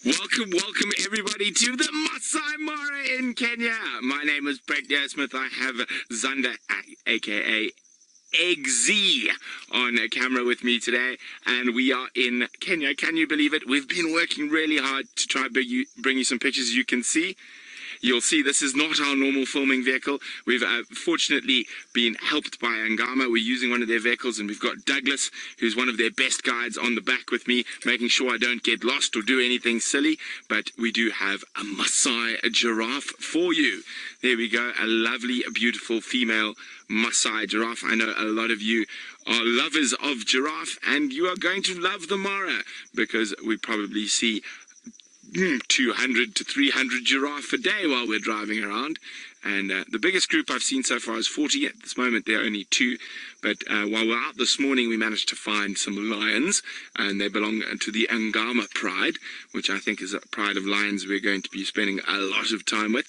Welcome everybody to the Masai Mara in Kenya. My name is Brent Smith. I have Zanda, aka Eggsy, on camera with me today, and we are in Kenya. Can you believe it? We've been working really hard to try bring you some pictures. You can see. You'll see this is not our normal filming vehicle. We've fortunately been helped by Ngama. We're using one of their vehicles, and we've got Douglas, who's one of their best guides, on the back with me, making sure I don't get lost or do anything silly. But we do have a Maasai giraffe for you. There we go, a lovely, beautiful female Maasai giraffe. I know a lot of you are lovers of giraffe, and you are going to love the Mara, because we probably see 200 to 300 giraffe a day while we're driving around, and the biggest group I've seen so far is 40. At this moment there are only 2, but while we're out this morning we managed to find some lions, and they belong to the Ngama pride, which I think is a pride of lions we're going to be spending a lot of time with.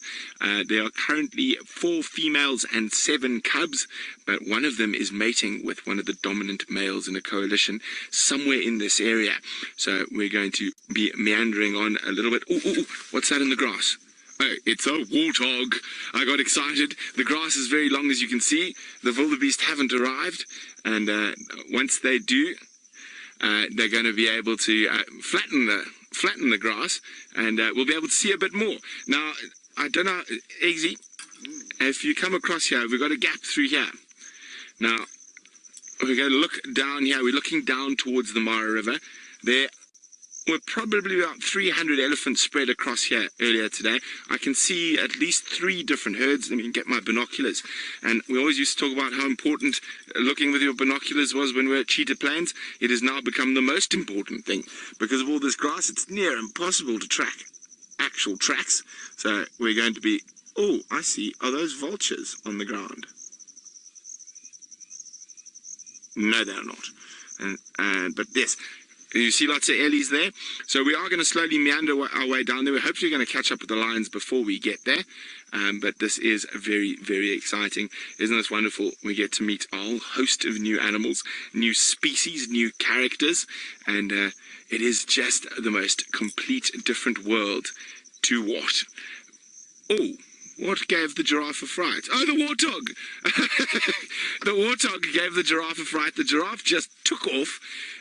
There are currently 4 females and 7 cubs, but one of them is mating with one of the dominant males in a coalition somewhere in this area. So we're going to be meandering on a little bit. Ooh, what's that in the grass? Oh, it's a warthog. I got excited. The grass is very long, as you can see. The wildebeest haven't arrived, and once they do, they're going to be able to flatten the grass, and we'll be able to see a bit more. Now, I don't know, Eggsy, if you come across here, we've got a gap through here. Now, we're going to look down here. We're looking down towards the Mara River. There were probably about 300 elephants spread across here earlier today. I can see at least 3 different herds. Let me get my binoculars. And we always used to talk about how important looking with your binoculars was when we were at Cheetah Plains. It has now become the most important thing. Because of all this grass, it's near impossible to track actual tracks. So we're going to be... Oh, I see. Are those vultures on the ground? No, they're not. But yes... You see lots of ellies there. So we are going to slowly meander our way down there. We're hopefully going to catch up with the lions before we get there. But this is very, very exciting. Isn't this wonderful? We get to meet a whole host of new animals, new species, new characters. And it is just the most complete different world to what? Oh, what gave the giraffe a fright? Oh, the warthog! The warthog gave the giraffe a fright. The giraffe just took off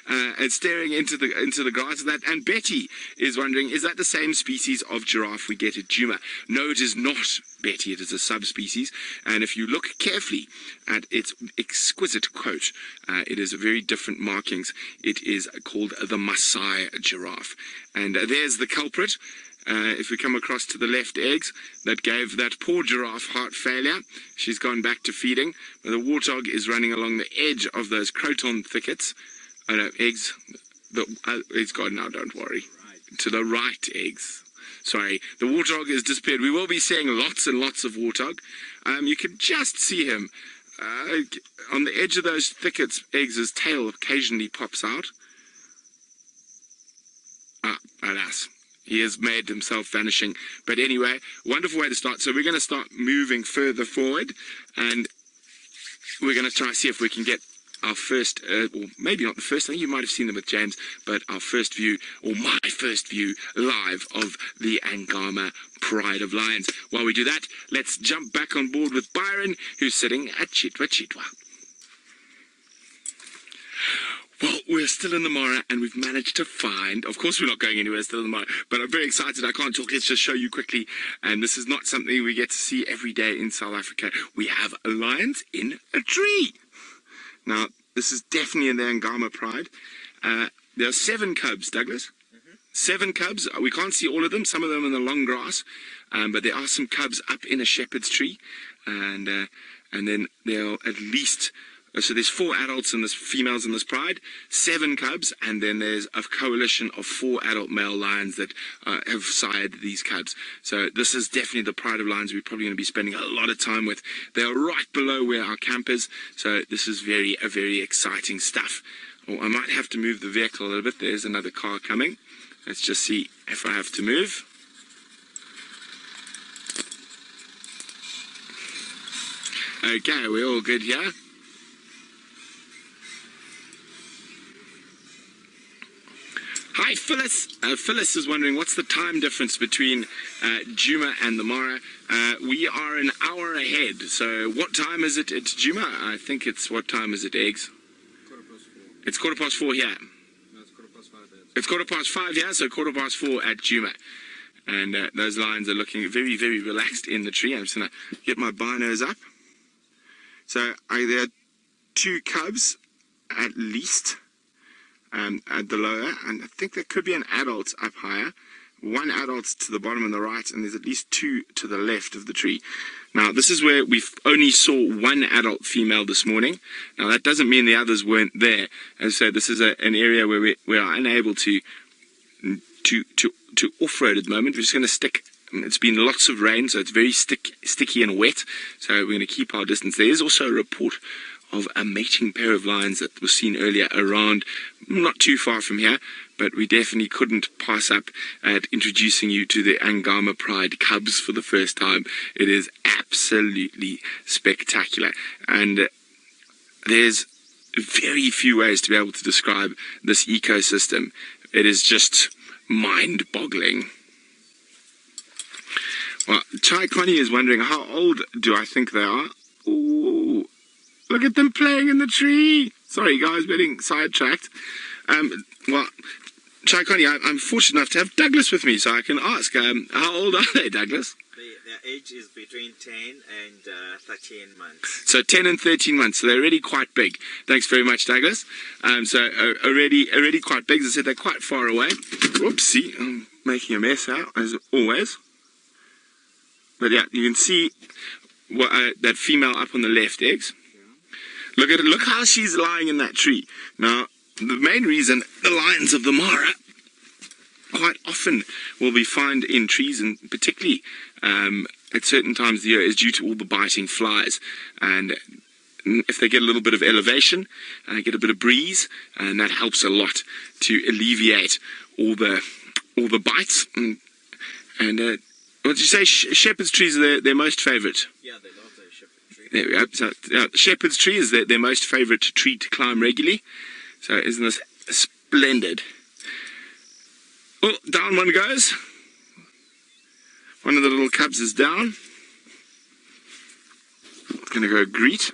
and staring into the grass. And Betty is wondering, is that the same species of giraffe we get at Djuma? No, it is not, Betty. It is a subspecies. And if you look carefully at its exquisite coat, it is very different markings. It is called the Masai giraffe. And there's the culprit. If we come across to the left, eggs, that gave that poor giraffe heart failure. She's gone back to feeding. The warthog is running along the edge of those croton thickets. Oh no, eggs. It's gone now, don't worry. Right. To the right, eggs. Sorry, the warthog has disappeared. We will be seeing lots and lots of warthog. You can just see him. On the edge of those thickets, eggs' tail occasionally pops out. Ah, alas. He has made himself vanishing. But anyway, wonderful way to start. So we're going to start moving further forward, and we're going to try to see if we can get our first, or maybe not the first, I think you might have seen them with James, but our first view, or my first view, live of the Ngama Pride of Lions. While we do that, let's jump back on board with Byron, who's sitting at Chitwa. Well, we're still in the Mara, and we've managed to find, of course we're not going anywhere, still in the Mara, but I'm very excited. I can't talk, let's just show you quickly. And this is not something we get to see every day in South Africa. We have lions in a tree. Now, this is definitely in the Ngama Pride. There are 7 cubs, Douglas. 7 cubs. We can't see all of them, some of them in the long grass, but there are some cubs up in a shepherd's tree. And then there are at least... So there's 4 adults and there's females in this pride, 7 cubs, and then there's a coalition of 4 adult male lions that have sired these cubs. So this is definitely the pride of lions we're probably going to be spending a lot of time with. They are right below where our camp is, so this is very exciting stuff. Oh, I might have to move the vehicle a little bit. There's another car coming. Let's just see if I have to move. Okay, we're all good here. Hi, Phyllis. Phyllis is wondering what's the time difference between Djuma and the Mara. We are an hour ahead. So what time is it at Djuma? I think it's, what time is it, Eggs? 4:15. It's 4:15 here. No, it's 5:15 there. It's 5:15 here, so 4:15 at Djuma. And those lions are looking very, very relaxed in the tree. I'm just going to get my binos up. So there are 2 cubs at least at the lower, and I think there could be an adult up higher. 1 adult to the bottom on the right, and there's at least 2 to the left of the tree. Now, this is where we only saw 1 adult female this morning. Now, that doesn't mean the others weren't there. As I said, this is an area where we are unable to off-road at the moment. We're just going to stick. It's been lots of rain, so it's very sticky and wet. So we're going to keep our distance. There is also a report of a mating pair of lions that was seen earlier around, not too far from here, but we definitely couldn't pass up at introducing you to the Ngama Pride cubs for the first time. It is absolutely spectacular, and there's very few ways to be able to describe this ecosystem. It is just mind-boggling. Well, Chai Connie is wondering, how old do I think they are? Ooh, look at them playing in the tree. Sorry, guys, getting sidetracked. Well, Chai Connie, I'm fortunate enough to have Douglas with me, so I can ask, how old are they, Douglas? Their age is between 10 and 13 months. So 10 and 13 months, so they're already quite big. Thanks very much, Douglas. So already quite big. As I said, they're quite far away. Whoopsie, I'm making a mess out, as always. But yeah, you can see what, that female up on the left, Eggs. Yeah. Look at it. Look how she's lying in that tree. Now, the main reason the lions of the Mara quite often will be found in trees, and particularly at certain times of the year, is due to all the biting flies. And if they get a little bit of elevation, get a bit of breeze, and that helps a lot to alleviate all the bites. And what did you say? Shepherd's trees are their most favourite. Yeah, they love the shepherd tree. There we go. So shepherd's tree is their most favourite tree to climb regularly. So isn't this splendid? Oh, down one goes. One of the little cubs is down. It's going to go greet.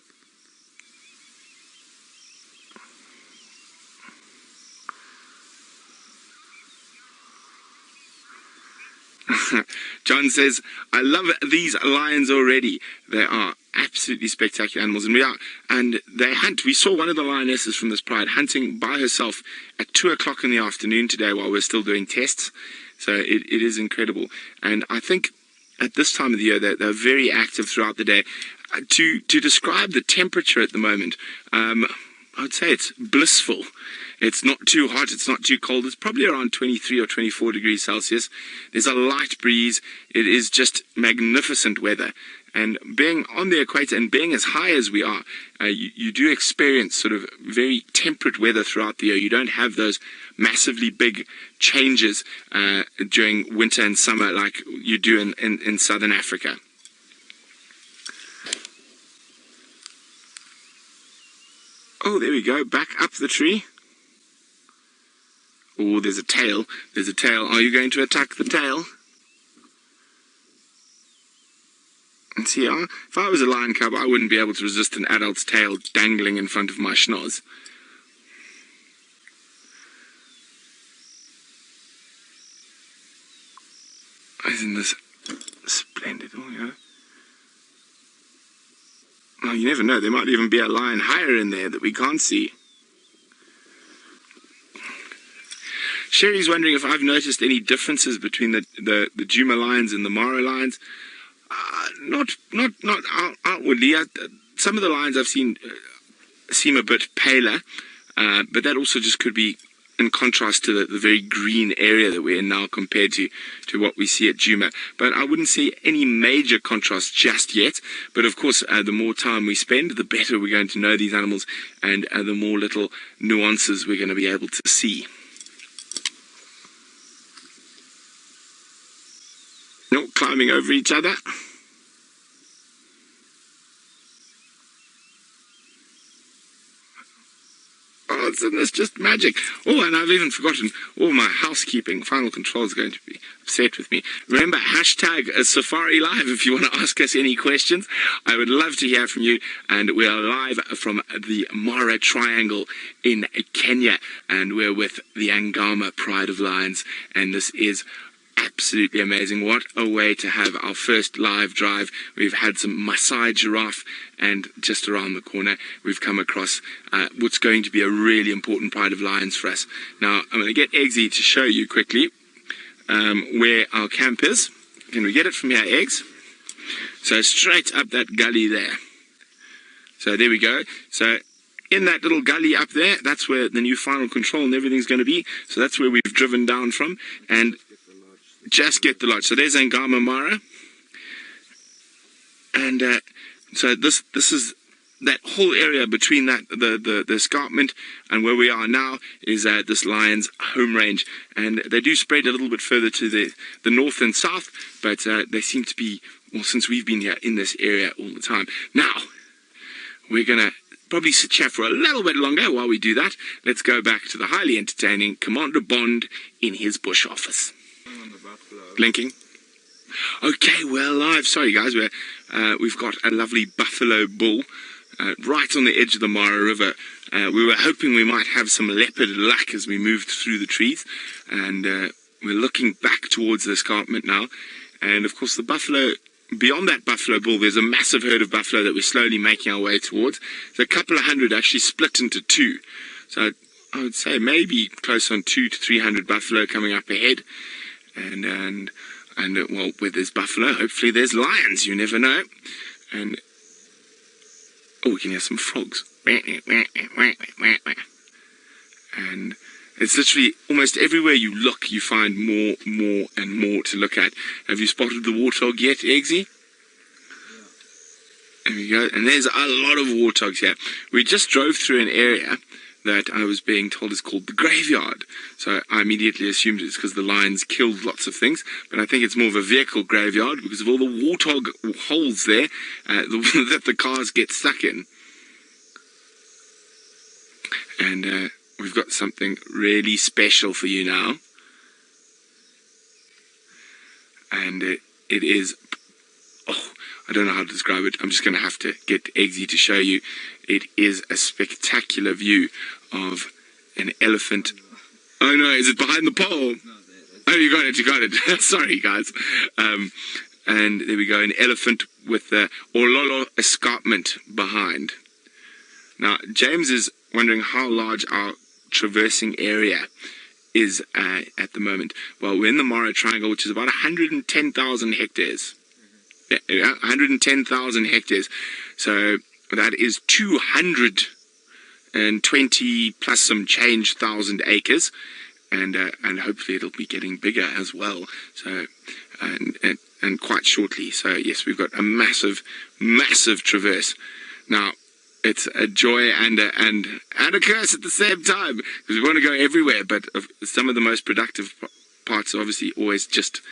John says, I love these lions already. They are absolutely spectacular animals, and they hunt. We saw one of the lionesses from this pride hunting by herself at 2 o'clock in the afternoon today while we're still doing tests. So it is incredible. And I think at this time of the year they're very active throughout the day. To describe the temperature at the moment, I would say it's blissful. It's not too hot, it's not too cold. It's probably around 23 or 24 degrees Celsius. There's a light breeze. It is just magnificent weather. And being on the equator and being as high as we are, you do experience sort of very temperate weather throughout the year. You don't have those massively big changes during winter and summer like you do in southern Africa. Oh, there we go, back up the tree. Oh, there's a tail. There's a tail. Are you going to attack the tail? And see, if I was a lion cub, I wouldn't be able to resist an adult's tail dangling in front of my schnoz. Isn't this splendid? Oh, yeah. Well, you never know. There might even be a lion higher in there that we can't see. Sherry's wondering if I've noticed any differences between the Djuma lions and the Mara lions. Not outwardly. Some of the lions I've seen seem a bit paler, but that also just could be in contrast to the very green area that we're in now compared to what we see at Djuma. But I wouldn't see any major contrast just yet. But of course, the more time we spend, the better we're going to know these animals, and the more little nuances we're going to be able to see. No, climbing over each other. Oh, isn't this just magic? Oh, and I've even forgotten all my housekeeping. Final Control is going to be upset with me. Remember, hashtag Safari Live if you want to ask us any questions. I would love to hear from you. And we are live from the Mara Triangle in Kenya. And we're with the Ngama Pride of Lions. And this is absolutely amazing. What a way to have our first live drive. We've had some Maasai giraffe, and just around the corner we've come across what's going to be a really important Pride of Lions for us. Now I'm going to get Eggsy to show you quickly where our camp is. Can we get it from here, Eggs? So straight up that gully there. So there we go. So in that little gully up there, that's where the new Final Control and everything's going to be. So that's where we've driven down from, and just get the lodge. So there's Masai Mara, and so this is that whole area between that the escarpment and where we are now is this lion's home range, and they do spread a little bit further to the north and south, but they seem to be, well, since we've been here in this area all the time. Now we're gonna probably sit here for a little bit longer. While we do that, let's go back to the highly entertaining Commander Bond in his bush office. Blinking. Okay, we're live. Sorry guys, we've got a lovely buffalo bull right on the edge of the Mara River. We were hoping we might have some leopard luck as we moved through the trees, and we're looking back towards the escarpment now. And of course the buffalo, beyond that buffalo bull, there's a massive herd of buffalo that we're slowly making our way towards. There's a couple of hundred actually split into two. So I would say maybe close on 200 to 300 buffalo coming up ahead. And well, where there's buffalo, hopefully there's lions. You never know. And oh, we can hear some frogs. And it's literally almost everywhere you look, you find more and more to look at. Have you spotted the warthog yet, Eggsy? There we go. And there's a lot of warthogs here. We just drove through an area that I was being told is called the graveyard. So I immediately assumed it's because the lions killed lots of things, but I think it's more of a vehicle graveyard because of all the warthog holes there that the cars get stuck in. And we've got something really special for you now. And it is, oh, I don't know how to describe it. I'm just going to have to get Eggsy to show you. It is a spectacular view of an elephant. Oh no, is it behind the pole? Oh, you got it. Sorry guys. And there we go, an elephant with the Ololo escarpment behind. Now James is wondering how large our traversing area is at the moment. Well, we're in the Mara Triangle, which is about 110,000 hectares. Yeah, 110,000 hectares. So that is 220 plus some change thousand acres, and hopefully it'll be getting bigger as well. So and quite shortly. So yes, we've got a massive traverse. Now it's a joy and a curse at the same time because we want to go everywhere, but some of the most productive parts are obviously always just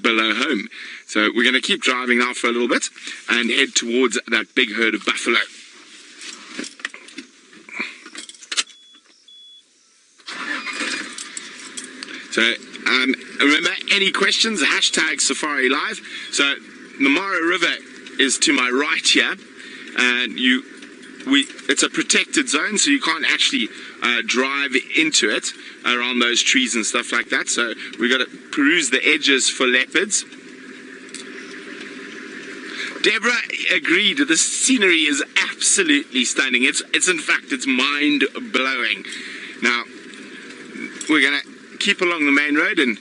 below home. So we're going to keep driving now for a little bit and head towards that big herd of buffalo. So remember, any questions, hashtag Safari Live. So the Mara River is to my right here, and it's a protected zone, so you can't actually drive into it around those trees and stuff like that. So we've got to peruse the edges for leopards. Deborah agreed. The scenery is absolutely stunning. It's in fact, it's mind-blowing. Now we're going to keep along the main road, and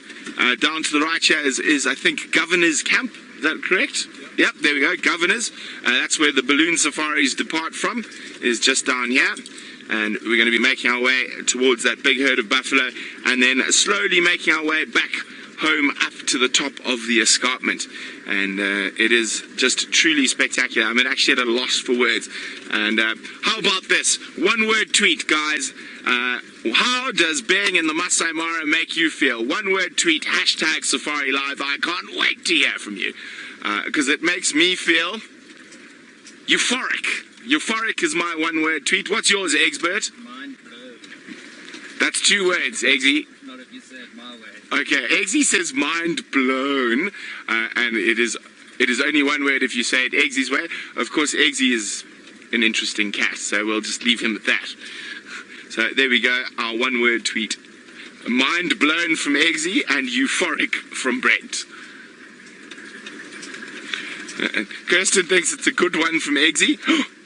down to the right here is I think Governor's Camp. Is that correct? Yep, there we go, Governor's. That's where the balloon safaris depart from, is just down here. And we're going to be making our way towards that big herd of buffalo, and then slowly making our way back home up to the top of the escarpment. And it is just truly spectacular. I'm actually at a loss for words. And how about this? One word tweet, guys. How does being in the Masai Mara make you feel? One word tweet, hashtag Safari Live. I can't wait to hear from you. Because it makes me feel euphoric. Euphoric is my one word tweet. What's yours, Eggsbert? Mine That's 2 words, Eggsy. Not if you say it my way. Okay, Eggsy says mind blown, and it is only 1 word if you say it Eggsy's way. Of course, Eggsy is an interesting cat, so we'll just leave him at that. So there we go, our 1-word tweet. Mind blown from Eggsy and euphoric from Brent. Kirsten thinks it's a good one from Eggsy.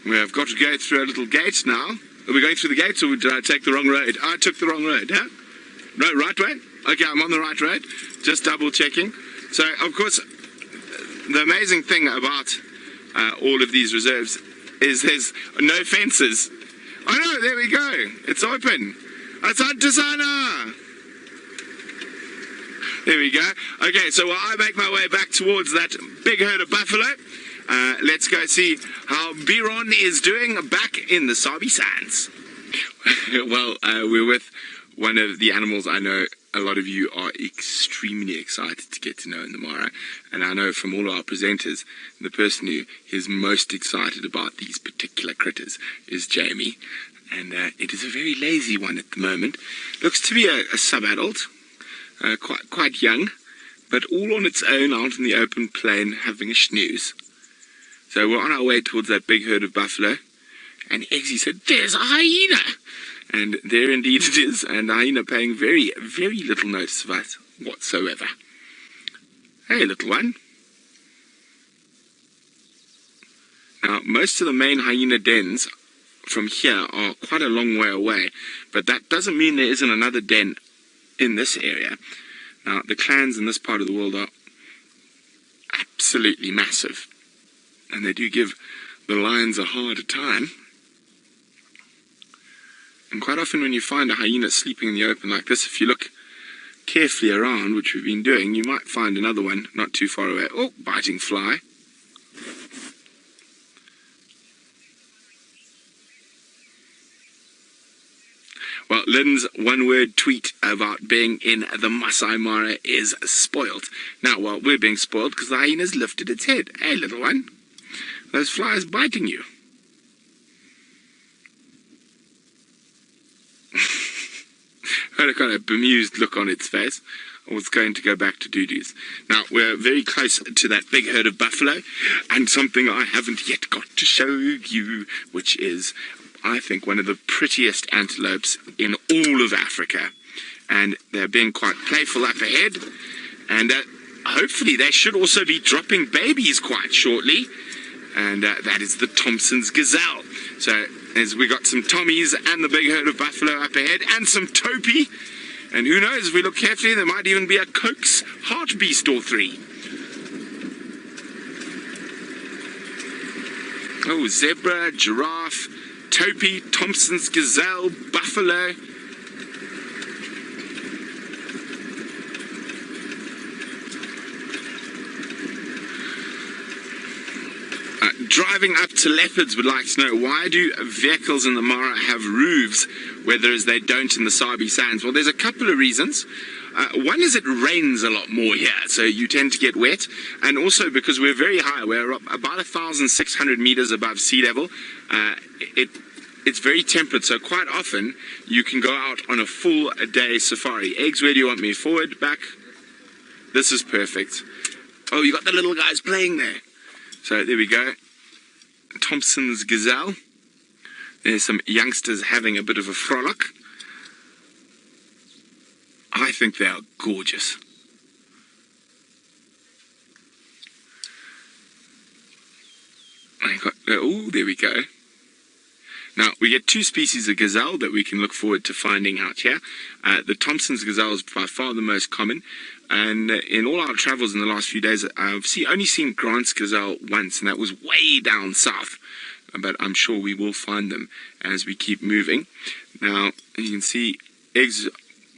We've got to go through a little gate now. Are we going through the gate or did I take the wrong road? I took the wrong road, huh? No, right way? Okay, I'm on the right road. Just double checking. So, of course, the amazing thing about all of these reserves is there's no fences. Oh no, there we go. It's open. It's Arathusa. There we go. Okay, so while I make my way back towards that big herd of buffalo, let's go see how Biron is doing back in the Sabi Sands. Well, we're with one of the animals I know a lot of you are extremely excited to get to know in the Mara. And I know from all our presenters, the person who is most excited about these particular critters is Jamie. And it is a very lazy one at the moment. Looks to be a sub-adult, quite young, but all on its own out in the open plain having a snooze. So we're on our way towards that big herd of buffalo. And Eggsy said, "There's a hyena!" And there indeed it is, and the hyena paying very, very little notice of us whatsoever. Hey, little one. Now, most of the main hyena dens from here are quite a long way away, but that doesn't mean there isn't another den in this area. Now, the clans in this part of the world are absolutely massive, and they do give the lions a harder time. And quite often when you find a hyena sleeping in the open like this, if you look carefully around, which we've been doing, you might find another one not too far away. Oh, biting fly. Well, Lynn's 1-word tweet about being in the Masai Mara is spoiled. Now, well, we're being spoiled because the hyena's lifted its head. Hey, little one, those flies biting you. Had a kind of bemused look on its face. I was going to go back to doo-doos. Now, we're very close to that big herd of buffalo, and something I haven't yet got to show you, which is, I think, one of the prettiest antelopes in all of Africa. And they're being quite playful up ahead, and hopefully they should also be dropping babies quite shortly, and that is the Thompson's gazelle. So, as we got some Tommies and the big herd of buffalo up ahead, and some Topi. And who knows, if we look carefully, there might even be a Coke's hartebeest or 3. Oh, zebra, giraffe, Topi, Thompson's gazelle, buffalo. Driving up to leopards would like to know, why do vehicles in the Mara have roofs, whereas they don't in the Sabi Sands? Well, there's a couple of reasons. One is it rains a lot more here, so you tend to get wet. And also because we're very high, we're about 1,600 meters above sea level. It's very temperate, so quite often you can go out on a full day safari. Eggs, where do you want me? Forward, back? This is perfect. Oh, you got the little guys playing there. So there we go. Thompson's gazelle. There's some youngsters having a bit of a frolic. I think they are gorgeous. Oh, there we go. Now, we get 2 species of gazelle that we can look forward to finding out here. The Thompson's gazelle is by far the most common. And in all our travels in the last few days, I've only seen Grant's gazelle once, and that was way down south. But I'm sure we will find them as we keep moving. Now, you can see eggs.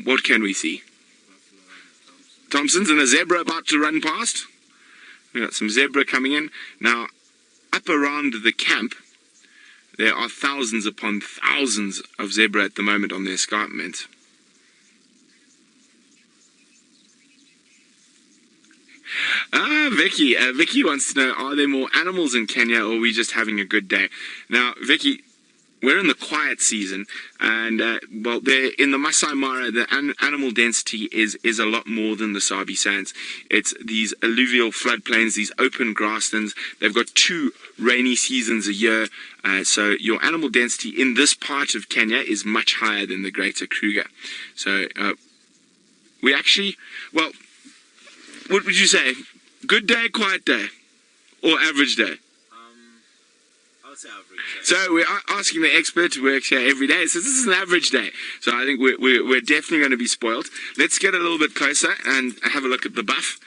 What can we see? Thompson's and a zebra about to run past. We've got some zebra coming in. Now, up around the camp, there are thousands upon thousands of zebra at the moment on the escarpment. Vicky. Vicky wants to know, are there more animals in Kenya, or are we just having a good day? Now, Vicky, we're in the quiet season, and well, in the Masai Mara, the animal density is a lot more than the Sabi Sands. It's these alluvial floodplains, these open grasslands. They've got 2 rainy seasons a year, so your animal density in this part of Kenya is much higher than the Greater Kruger. So we actually, well, what would you say? Good day, quiet day, or average day? I would say average day. So we're asking the expert who works here every day. So this is an average day. So I think we're definitely going to be spoiled. Let's get a little bit closer and have a look at the buff.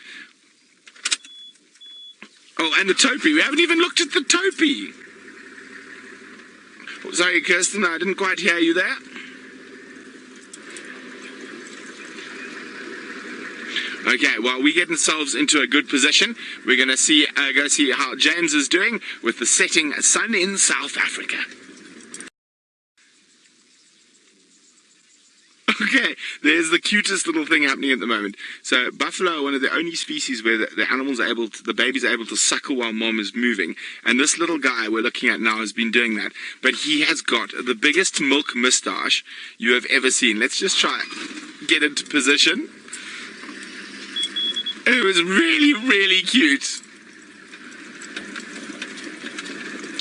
Oh, and the topi. We haven't even looked at the topi. Oh, sorry, Kirsten, I didn't quite hear you there. Okay, well, we get ourselves into a good position. We're going to go see how James is doing with the setting sun in South Africa. Okay, there's the cutest little thing happening at the moment. So buffalo are one of the only species where the animals are able to, the babies are able to suckle while mom is moving. And this little guy we're looking at now has been doing that. But he has got the biggest milk moustache you have ever seen. Let's just try and get into position. It was really, really cute.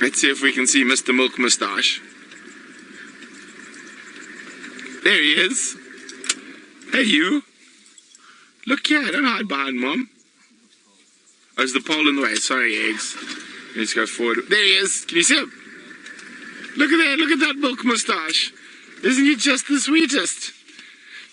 Let's see if we can see Mr. Milk Moustache. There he is. Hey, you. Look here, don't hide behind Mom. Oh, is the pole in the way? Sorry, Eggs. Let's go forward. There he is. Can you see him? Look at that. Look at that Milk Moustache. Isn't he just the sweetest?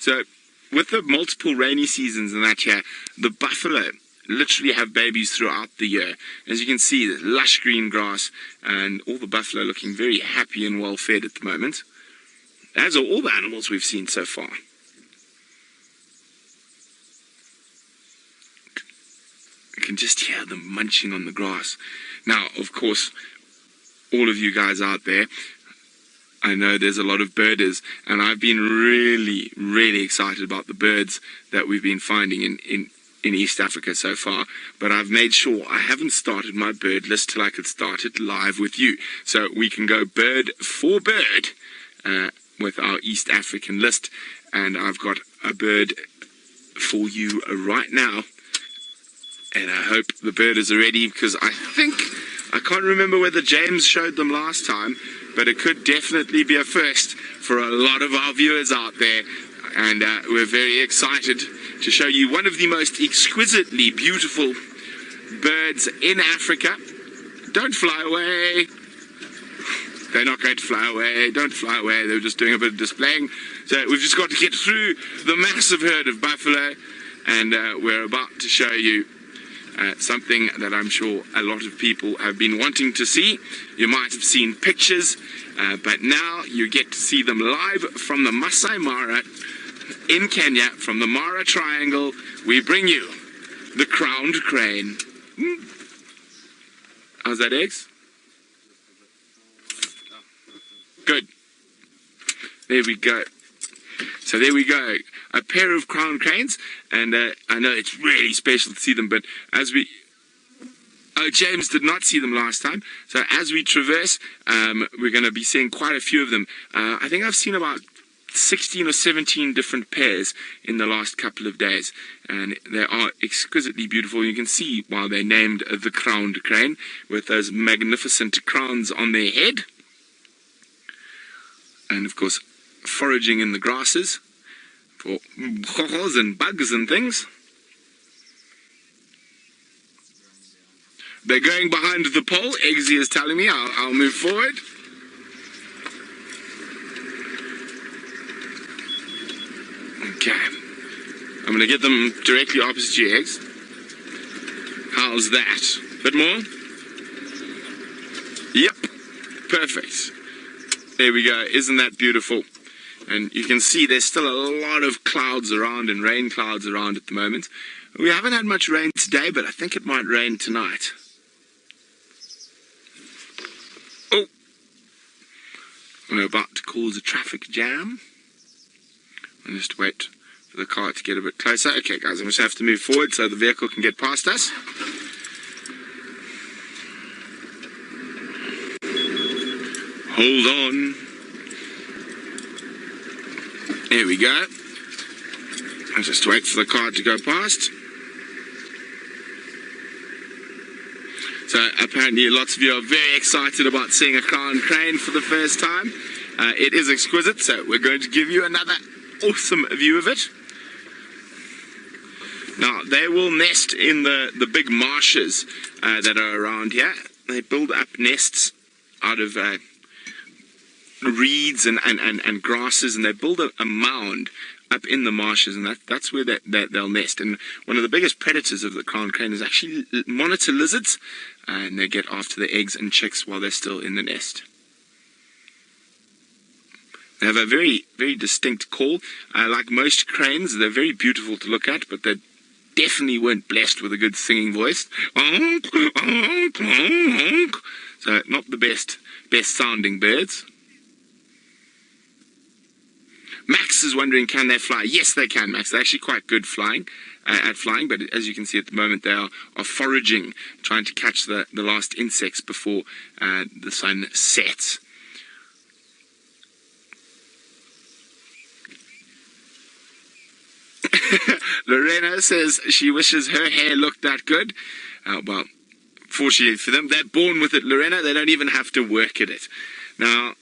So, with the multiple rainy seasons and that here, the buffalo literally have babies throughout the year. As you can see, there's lush green grass and all the buffalo looking very happy and well fed at the moment. As are all the animals we've seen so far. You can just hear them munching on the grass. Now, of course, all of you guys out there, I know there's a lot of birders, and I've been really, really excited about the birds that we've been finding in East Africa so far, but I've made sure I haven't started my bird list till I could start it live with you. So we can go bird for bird with our East African list, and I've got a bird for you right now, and I hope the birders are ready, because I can't remember whether James showed them last time, but it could definitely be a first for a lot of our viewers out there, and we're very excited to show you one of the most exquisitely beautiful birds in Africa. Don't fly away. They're not going to fly away. Don't fly away. They're just doing a bit of displaying. So we've just got to get through the massive herd of buffalo, and we're about to show you something that I'm sure a lot of people have been wanting to see. You might have seen pictures, but now you get to see them live from the Masai Mara in Kenya, from the Mara Triangle. We bring you the crowned crane. How's that, Eggs? Good. There we go. So there we go, a pair of crowned cranes, and I know it's really special to see them, but as we... Oh, James did not see them last time, so as we traverse, we're going to be seeing quite a few of them. I think I've seen about 16 or 17 different pairs in the last couple of days, and they are exquisitely beautiful. You can see why they're named the crowned crane, with those magnificent crowns on their head. And of course, foraging in the grasses for hohos and bugs and things. They're going behind the pole. Eggsy is telling me I'll move forward. Okay. I'm going to get them directly opposite you, Eggs. How's that? Bit more? Yep. Perfect. There we go. Isn't that beautiful? And you can see there's still a lot of clouds around and rain clouds around at the moment. We haven't had much rain today, but I think it might rain tonight. Oh! We're about to cause a traffic jam. I'll just wait for the car to get a bit closer. Okay, guys, I'm just have to move forward so the vehicle can get past us. Hold on. There we go. I'll just wait for the car to go past. So apparently lots of you are very excited about seeing a crown crane for the first time. It is exquisite, so we're going to give you another awesome view of it. Now, they will nest in the big marshes that are around here. They build up nests out of reeds and grasses, and they build a mound up in the marshes, and that's where they'll nest. And one of the biggest predators of the crown crane is actually monitor lizards, and they get after the eggs and chicks while they're still in the nest. They have a very, very distinct call. Like most cranes, they're very beautiful to look at, but they definitely weren't blessed with a good singing voice. So not the best sounding birds. Max is wondering, can they fly? Yes, they can, Max. They're actually quite good at flying, but as you can see at the moment, they are foraging, trying to catch the last insects before the sun sets. Lorena says she wishes her hair looked that good. Well, fortunately for them, they're born with it, Lorena. They don't even have to work at it. Now,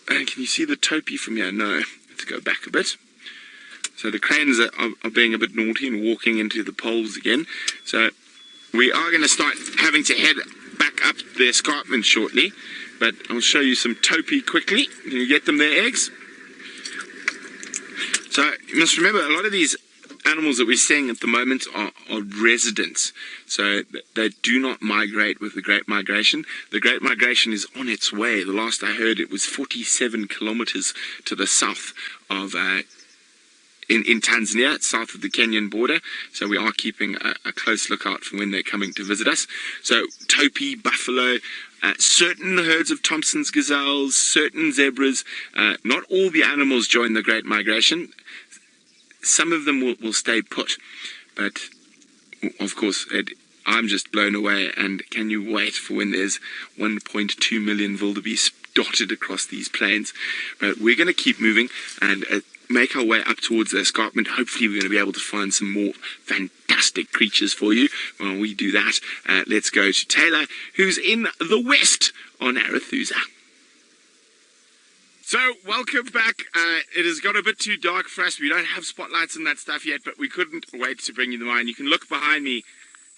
can you see the topi from here? No. Let's go back a bit. So the cranes are being a bit naughty and walking into the poles again. So we are going to start having to head back up the escarpment shortly. But I'll show you some topi quickly. Can you get them their eggs? So you must remember, a lot of these animals that we're seeing at the moment are residents. So they do not migrate with the Great Migration. The Great Migration is on its way. The last I heard, it was 47 kilometers to the south of in Tanzania, south of the Kenyan border. So we are keeping a close lookout for when they're coming to visit us. So topi, buffalo, certain herds of Thompson's gazelles, certain zebras. Not all the animals join the Great Migration. Some of them will stay put, but of course I'm just blown away. And can you wait for when there's 1.2 million wildebeest dotted across these plains? But we're going to keep moving and make our way up towards the escarpment. Hopefully we're going to be able to find some more fantastic creatures for you. While we do that, let's go to Taylor, who's in the west on Arathusa. So, welcome back. It has got a bit too dark for us. We don't have spotlights and that stuff yet, but we couldn't wait to bring you the wine. You can look behind me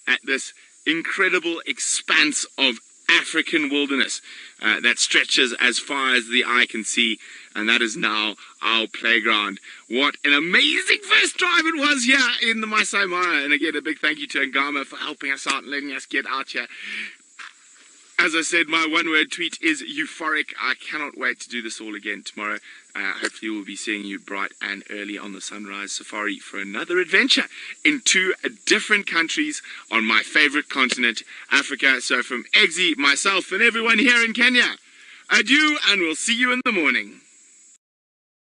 at this incredible expanse of African wilderness that stretches as far as the eye can see, and that is now our playground. What an amazing first drive it was here in the Masai Mara, and again, a big thank you to Ngama for helping us out and letting us get out here. As I said, my one-word tweet is euphoric. I cannot wait to do this all again tomorrow. Hopefully we'll be seeing you bright and early on the Sunrise Safari for another adventure in 2 different countries on my favorite continent, Africa. So from Eggsy, myself, and everyone here in Kenya, adieu, and we'll see you in the morning.